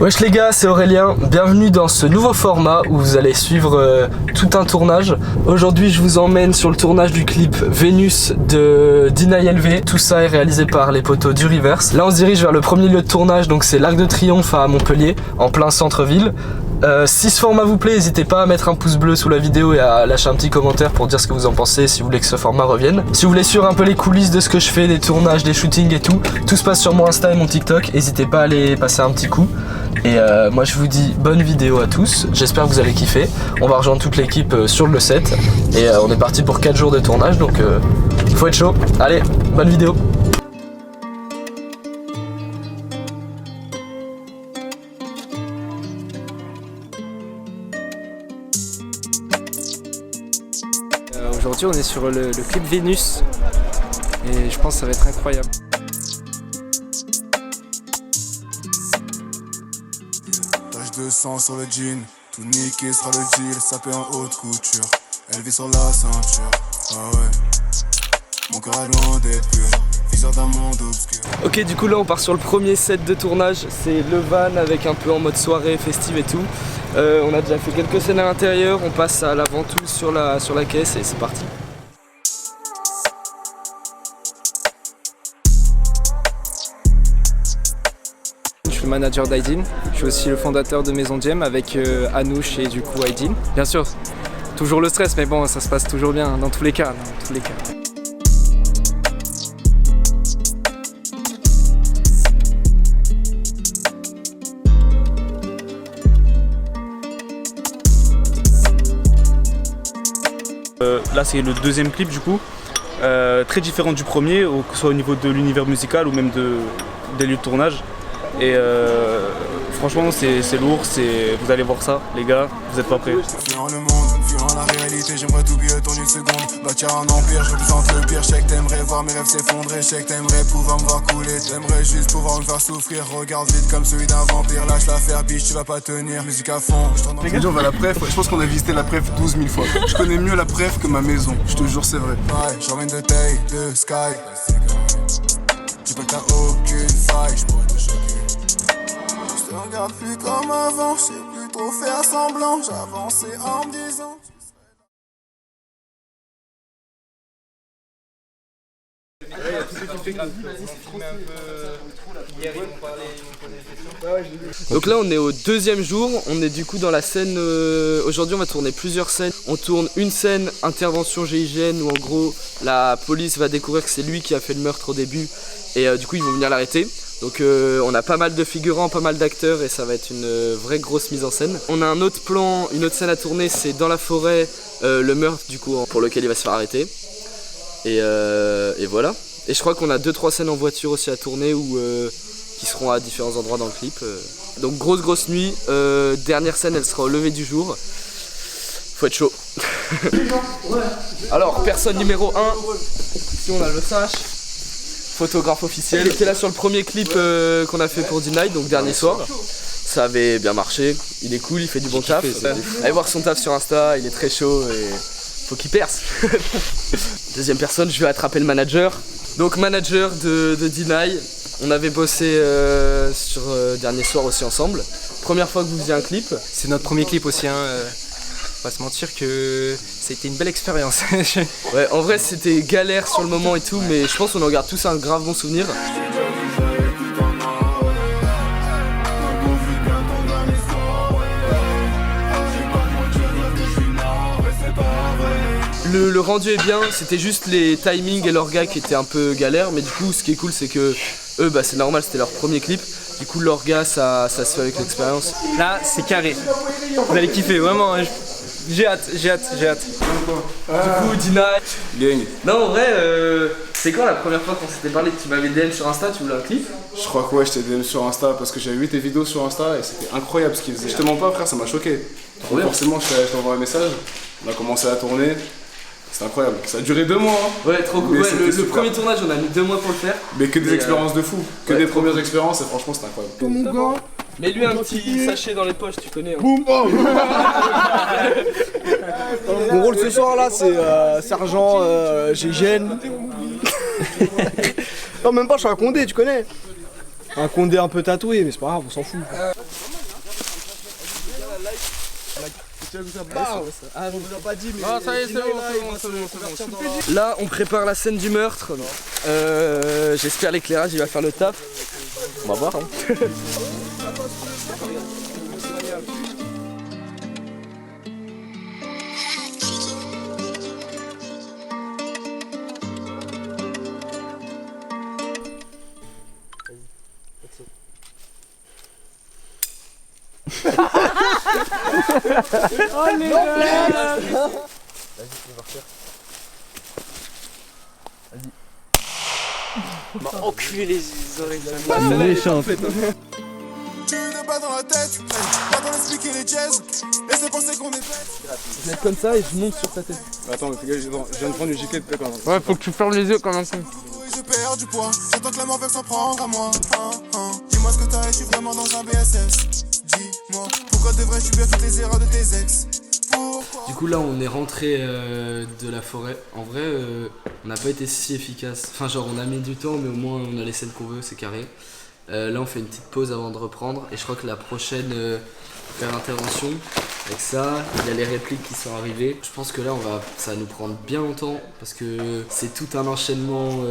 Wesh les gars, c'est Aurélien, bienvenue dans ce nouveau format où vous allez suivre tout un tournage. Aujourd'hui je vous emmène sur le tournage du clip Vénus de Dinaï LV. Tout ça est réalisé par les potos du Reverse. Là on se dirige vers le premier lieu de tournage, donc c'est l'Arc de Triomphe à Montpellier, en plein centre-ville. Si ce format vous plaît, n'hésitez pas à mettre un pouce bleu sous la vidéo et à lâcher un petit commentaire pour dire ce que vous en pensez, si vous voulez que ce format revienne. Si vous voulez suivre un peu les coulisses de ce que je fais, des tournages, des shootings et tout se passe sur mon Insta et mon TikTok, n'hésitez pas à aller passer un petit coup. Et moi je vous dis bonne vidéo à tous, j'espère que vous allez kiffer. On va rejoindre toute l'équipe sur le set et on est parti pour 4 jours de tournage, donc faut être chaud. Allez, bonne vidéo. Aujourd'hui on est sur le clip Vénus et je pense que ça va être incroyable. Tache de sang sur le jean, tout niqué sera le deal, sapé en haute couture. Elle vit sur la ceinture, ah ouais. Mon cœur est loin d'être pur, viseur d'un monde obscur. Ok, du coup là on part sur le premier set de tournage, c'est le van avec un peu en mode soirée festive et tout. On a déjà fait quelques scènes à l'intérieur, on passe à l'avant-tout sur la caisse et c'est parti. Je suis le manager d'Aydin, je suis aussi le fondateur de Maison Diem avec Anouche et du coup Aydin. Bien sûr, toujours le stress mais bon ça se passe toujours bien dans tous les cas. Là c'est le deuxième clip du coup, très différent du premier, que ce soit au niveau de l'univers musical ou même des lieux de tournage. Et franchement c'est lourd, vous allez voir ça les gars, vous êtes pas prêts. Fuyant le monde, fuyant la réalité, j'aimerais t'oublier ton une seconde. Bâtir un empire, je représente le pire. Je sais que t'aimerais voir mes rêves s'effondrer, je sais que t'aimerais pouvoir me voir couler. T'aimerais juste pouvoir me faire souffrir, regarde vite comme celui d'un vampire. Lâche l'affaire biche, tu vas pas tenir, musique à fond. Les gars on va à la pref, je pense qu'on a visité la pref 12 000 fois. Je connais mieux la pref que ma maison, je te jure c'est vrai. Ouais, j'emmène de taille, de sky. Tu peux que t'as aucune faille, je pourrais te choquer. Je te regarde plus comme avant, je sais plus trop faire semblant. J'avançais en me disant. Donc là on est au deuxième jour, on est du coup dans la scène, aujourd'hui on va tourner plusieurs scènes. On tourne une scène intervention GIGN où en gros la police va découvrir que c'est lui qui a fait le meurtre au début et du coup ils vont venir l'arrêter. Donc on a pas mal de figurants, pas mal d'acteurs et ça va être une vraie grosse mise en scène. On a un autre plan, une autre scène à tourner, c'est dans la forêt, le meurtre du coup pour lequel il va se faire arrêter. Et voilà. Et je crois qu'on a 2-3 scènes en voiture aussi à tourner qui seront à différents endroits dans le clip. Donc grosse nuit, dernière scène elle sera au lever du jour. Faut être chaud. Alors personne numéro 1, ici on a le Sache, photographe officiel. Il était là sur le premier clip qu'on a fait pour Dinaï, donc dernier soir. Ça avait bien marché, il est cool, il fait du bon taf. Allez voir son taf sur Insta, il est très chaud et faut qu'il perce. Deuxième personne, je vais attraper le manager. Donc manager de Dinaï, on avait bossé sur dernier soir aussi ensemble. Première fois que vous faisiez un clip. C'est notre premier clip aussi, hein. On va se mentir que ça a été une belle expérience. Ouais, en vrai c'était galère sur le moment et tout, mais je pense qu'on en garde tous un grave bon souvenir. Le rendu est bien, c'était juste les timings et l'orga qui étaient un peu galères, mais du coup ce qui est cool c'est que eux c'est normal, c'était leur premier clip, du coup l'orga ça se fait avec l'expérience. Là c'est carré, vous allez kiffer vraiment, hein. J'ai hâte. Du coup Dinaï. Non en vrai, c'est quand la première fois qu'on s'était parlé que tu m'avais DM sur Insta, tu voulais un clip? Je crois que ouais, je t'ai DM sur Insta parce que j'avais vu tes vidéos sur Insta et c'était incroyable ce qu'ils faisaient. Je te mens pas frère, ça m'a choqué. Donc, forcément je t'envoie un message, on a commencé à tourner. C'était incroyable, ça a duré 2 mois hein. Ouais trop cool, ouais, le premier tournage on a mis 2 mois pour le faire. Mais que des expériences de fou, que des premières expériences et franchement c'était incroyable. Mon gars. Mets-lui un petit sachet dans les poches, tu connais hein. Boum boum. Mon rôle ce soir là c'est sergent GIGN. Non même pas, je suis un Condé, tu connais. Un Condé un peu tatoué, mais c'est pas grave, on s'en fout. Là, on prépare la scène du meurtre. J'espère l'éclairage, il va faire le taf. On va voir. Hein. Oh les gars. M'a enculé les oreilles. Méchant. Tu n'es pas dans la tête, pas dans l'esprit qui est les jazz. Laissez penser qu'on est bête. Je vais être comme ça et je monte sur ta tête. Attends, mais je viens de prendre une giclette quand même. Ouais, faut que tu fermes les yeux quand même. Oui, je perds du poids. J'attends que la mort veuille s'en prendre à moi. Dis-moi ce que t'as, es-tu vraiment dans un BSS? Dis-moi, pourquoi devrais-je subir toutes les erreurs de tes ex? Du coup là on est rentré de la forêt. En vrai on n'a pas été si efficace. Enfin genre on a mis du temps mais au moins on a les scènes qu'on veut, c'est carré. Là on fait une petite pause avant de reprendre et je crois que la prochaine faire l'intervention avec ça, il y a les répliques qui sont arrivées. Je pense que là ça va nous prendre bien longtemps parce que c'est tout un enchaînement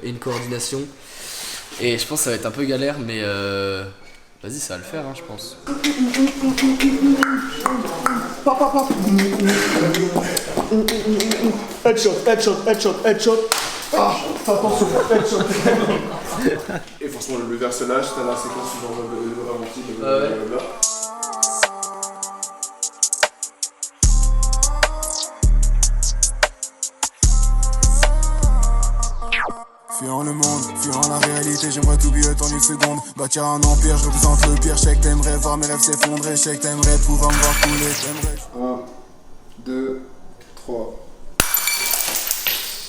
et une coordination. Et je pense que ça va être un peu galère mais vas-y ça va le faire hein, je pense. Headshot. Ah, attention, headshot. Et franchement, le verre se lâche, t'as la séquence genre le ralenti, blablabla. Fuyant le monde, fuyant la réalité, j'aimerais tout oublier en une seconde. Bâtir un empire, je représente le pire. Je sais que t'aimerais voir mes rêves s'effondrer. Je sais que t'aimerais pouvoir me voir couler. 1, 2, 3.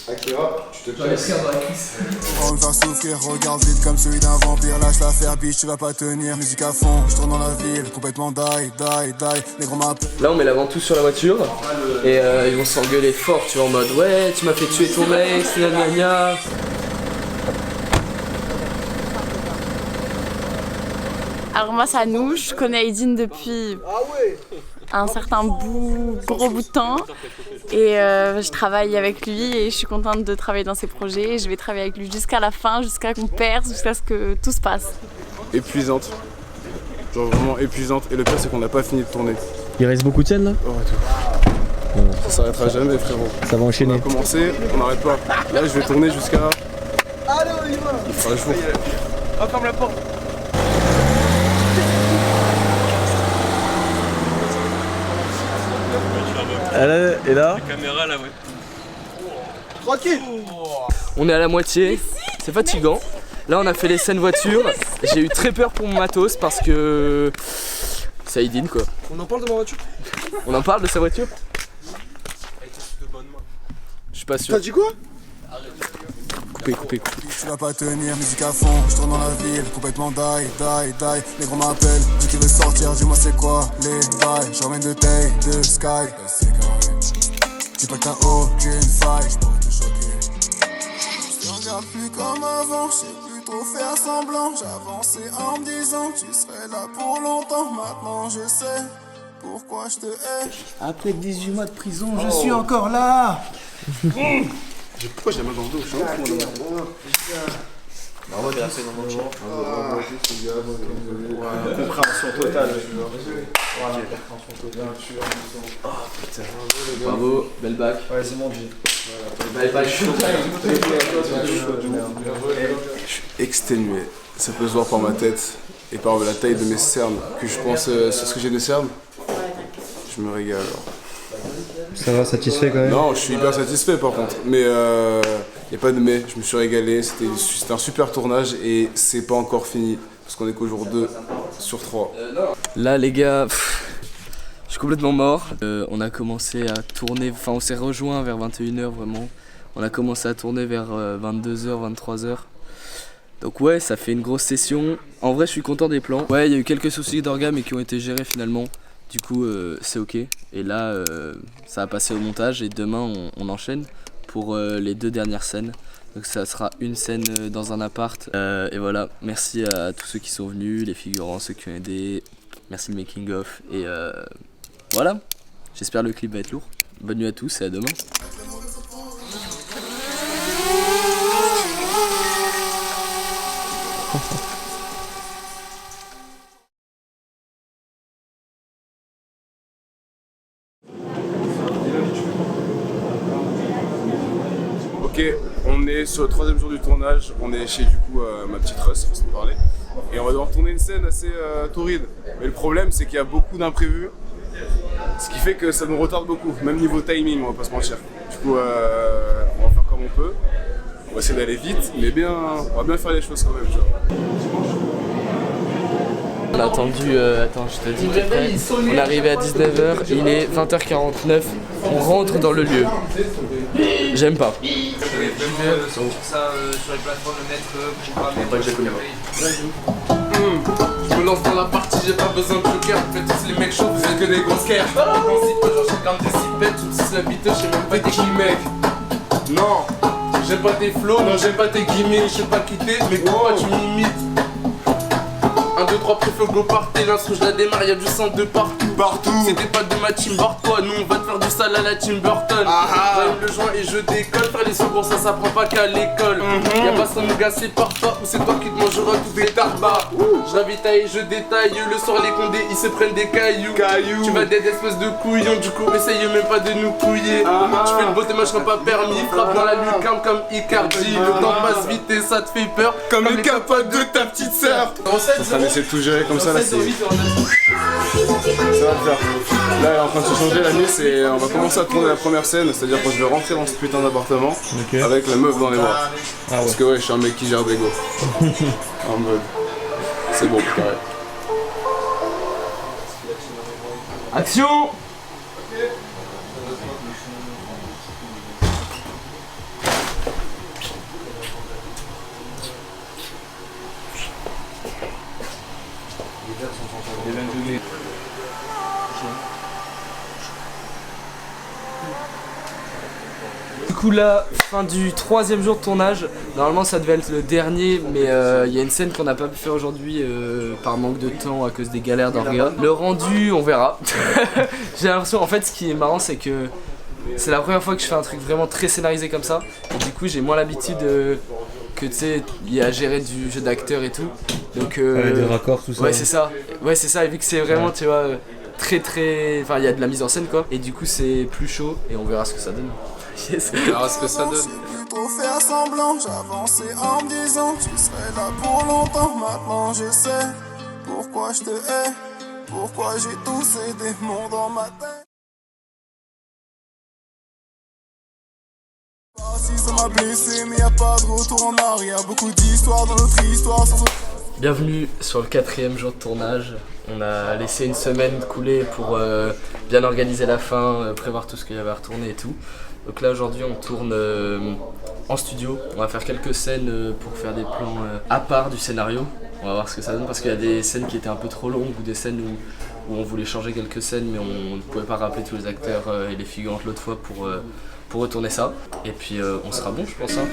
Akira, tu te casses. Pour me faire souffrir, regarde vite comme celui d'un vampire. Lâche l'affaire, biche, tu vas pas tenir. Musique à fond, je tourne dans la ville, complètement die. Les gros m'appellent. Là on met la ventouse sur la voiture et ils vont s'engueuler fort, tu vois, en mode ouais tu m'as fait tuer ton ex, gna. Alors moi c'est Anouche, je connais Aydin depuis un certain gros bout de temps et je travaille avec lui et je suis contente de travailler dans ses projets. Je vais travailler avec lui jusqu'à la fin, jusqu'à qu'on perce, jusqu'à ce que tout se passe. Épuisante. Genre vraiment épuisante. Et le pire, c'est qu'on n'a pas fini de tourner. Il reste beaucoup de scènes là? Oh, tout. Ça s'arrêtera jamais, frérot. Ça va On enchaîner. a commencé, on n'arrête pas. Là, je vais tourner jusqu'à. Il fera jour. Oh, ferme la porte. Et là? Caméra là, ouais. Tranquille. On est à la moitié, c'est fatigant. Là on a fait les scènes voiture, j'ai eu très peur pour mon matos parce que c'est Aydin quoi. On en parle de ma voiture? On en parle de sa voiture? Je suis pas sûr. T'as dit quoi? Coupé. Tu vas pas tenir, musique à fond, je tourne dans la ville, complètement die. Les gros m'appellent, dis qu'il veut sortir, dis-moi c'est quoi les bails. Je ramène de taille, de sky, c'est carré. Dis pas que t'as aucune faille, je pourrais te choquer. Je te regarde plus comme avant, je sais plus trop faire semblant. J'avançais en me disant que tu serais là pour longtemps. Maintenant je sais pourquoi je te hais. Après 18 mois de prison, je suis encore là. Pourquoi j'ai la main dans le dos? Je suis un fou, Compréhension totale. Bravo, belle bac. Ouais, c'est mon G. Belle bac. Je suis exténué. Ça peut se voir par ma tête et par la taille de mes cernes. Que je pense, c'est ce que j'ai de cernes. Je me régale alors. Ça va, satisfait quand même? Non, je suis hyper satisfait par contre. Mais y a pas de mais, je me suis régalé. C'était un super tournage et c'est pas encore fini. Parce qu'on est qu'au jour 2 sur 3. Là les gars, je suis complètement mort. On a commencé à tourner, enfin on s'est rejoint vers 21h vraiment. On a commencé à tourner vers 22h, 23h. Donc ouais, ça fait une grosse session. En vrai je suis content des plans. Ouais, il y a eu quelques soucis d'orga mais qui ont été gérés finalement. Du coup c'est ok. Et là ça va passer au montage et demain on enchaîne pour les 2 dernières scènes. Donc ça sera une scène dans un appart. Et voilà, merci à tous ceux qui sont venus, les figurants, ceux qui ont aidé. Merci le making of. Et voilà, j'espère le clip va être lourd. Bonne nuit à tous et à demain. Ok, on est sur le 3e jour du tournage, on est chez du coup ma petite Russ, façon de parler. Et on va devoir tourner une scène assez torride. Mais le problème c'est qu'il y a beaucoup d'imprévus, ce qui fait que ça nous retarde beaucoup, même niveau timing, on va pas se mentir. Du coup, on va faire comme on peut, on va essayer d'aller vite, mais bien, on va bien faire les choses quand même. Tu vois. On a attendu, attends je te dis, on est arrivé à 19h, il est 20h49, on rentre dans le lieu. J'aime pas. Ça sur les plateformes, le mettre programmé. Pas que j'ai connu. Je me lance dans la partie, j'ai pas besoin de joker. Faites tous les mecs chauds, vous êtes que des grosses caires. Je pense pas, genre chacun des cipettes, tout si la bite, j'sais même pas t'es qui mec. Non, j'aime pas tes flows, non j'aime pas tes gimmicks, je sais pas quitter, mais pourquoi tu m'imites? 1, 2, 3, préfère go partez, l'instru je la démarre, y'a du sang de partout. C'était pas de ma team, barre-toi, nous on va te faire du sale à la Tim Burton. J'allume le joint et je décolle, faire les secours ça s'apprend pas qu'à l'école. Y'a pas ça mon gars, c'est par toi, ou c'est toi qui te mangeras tous des tarbas. Je ravitaille, je détaille, le soir les condés ils se prennent des cailloux. Tu vas d'être espèce de couillon, du coup essaye même pas de nous couiller. Tu fais une beauté moi je serai pas permis, frappe dans la lucarne comme Icardi. Le temps passe vite et ça te fait peur, comme le capote de ta petite sœur. Ça sera laissé tout gérer comme ça là, c'est... Ça va le faire. Là elle est en train de se changer la nuit, c'est... on va commencer à tourner la première scène, c'est-à-dire que je vais rentrer dans ce putain d'appartement avec la meuf dans les bras. Parce que ouais, je suis un mec qui gère des go. En mode... C'est bon, carré. Action! Du coup là, fin du 3e jour de tournage, normalement ça devait être le dernier, mais il y a une scène qu'on n'a pas pu faire aujourd'hui par manque de temps à cause des galères d'orga. Le rendu, on verra. J'ai l'impression, en fait ce qui est marrant c'est que c'est la première fois que je fais un truc vraiment très scénarisé comme ça. Et du coup j'ai moins l'habitude que tu sais, il y a à gérer du jeu d'acteur et tout. Donc des raccords, tout ça. Ouais c'est ça, et vu que c'est vraiment tu vois très, enfin il y a de la mise en scène quoi. Et du coup c'est plus chaud et on verra ce que ça donne. Yes. On verra ce que ça donne. Pour faire semblant, j'avançais en me disant tu serais là pour longtemps. Maintenant je sais pourquoi je te hais, pourquoi j'ai tous ces démons dans ma tête. Si ça m'a blessé, mais y'a pas de retour en arrière. Beaucoup d'histoires dans notre histoire. Bienvenue sur le 4e jour de tournage. On a laissé une semaine couler pour bien organiser la fin, prévoir tout ce qu'il y avait à retourner et tout. Donc là aujourd'hui on tourne en studio, on va faire quelques scènes pour faire des plans à part du scénario. On va voir ce que ça donne parce qu'il y a des scènes qui étaient un peu trop longues ou des scènes où on voulait changer quelques scènes mais on ne pouvait pas rappeler tous les acteurs et les figurantes l'autre fois pour retourner ça. Et puis on sera bon je pense. Hein.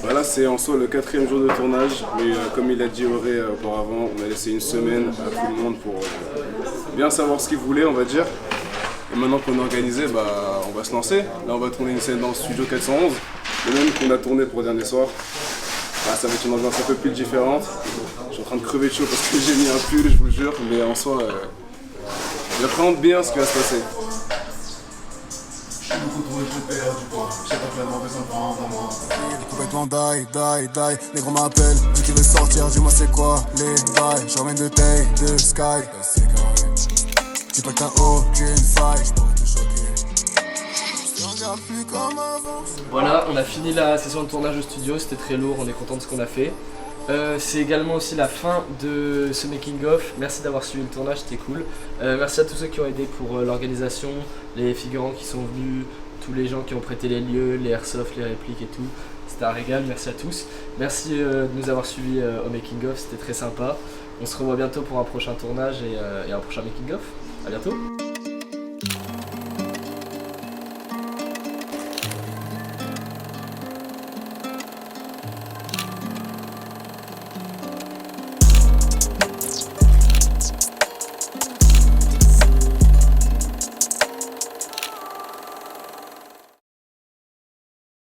Voilà, c'est en soi le 4e jour de tournage, mais comme il a dit Auré auparavant, on a laissé une semaine à tout le monde pour bien savoir ce qu'il voulait on va dire. Et maintenant qu'on est organisé, bah, on va se lancer. Là, on va tourner une scène dans le studio 411, le même qu'on a tourné pour le dernier soir. Là, ça va être une ambiance un peu plus différente. Je suis en train de crever de chaud parce que j'ai mis un pull, je vous jure, mais en soi, j'appréhende bien ce qui va se passer. Je suis beaucoup trop écouté, du coup, j'ai pas clairement besoin de prendre en moi. Complètement die, les gros m'appellent, vu qu'ils veulent sortir, dis-moi c'est quoi les bails. J'emmène de taille, de sky, c'est carré. Dis pas que t'as aucune faille, j'pourrais te choquer. Je regarde plus comme avant. Voilà, on a fini la session de tournage au studio, c'était très lourd, on est content de ce qu'on a fait. C'est également aussi la fin de ce making of. Merci d'avoir suivi le tournage, c'était cool. Merci à tous ceux qui ont aidé pour l'organisation, les figurants qui sont venus, tous les gens qui ont prêté les lieux, les airsoft, les répliques et tout. C'était un régal, merci à tous. Merci de nous avoir suivis au making of, c'était très sympa. On se revoit bientôt pour un prochain tournage et un prochain making of. À bientôt.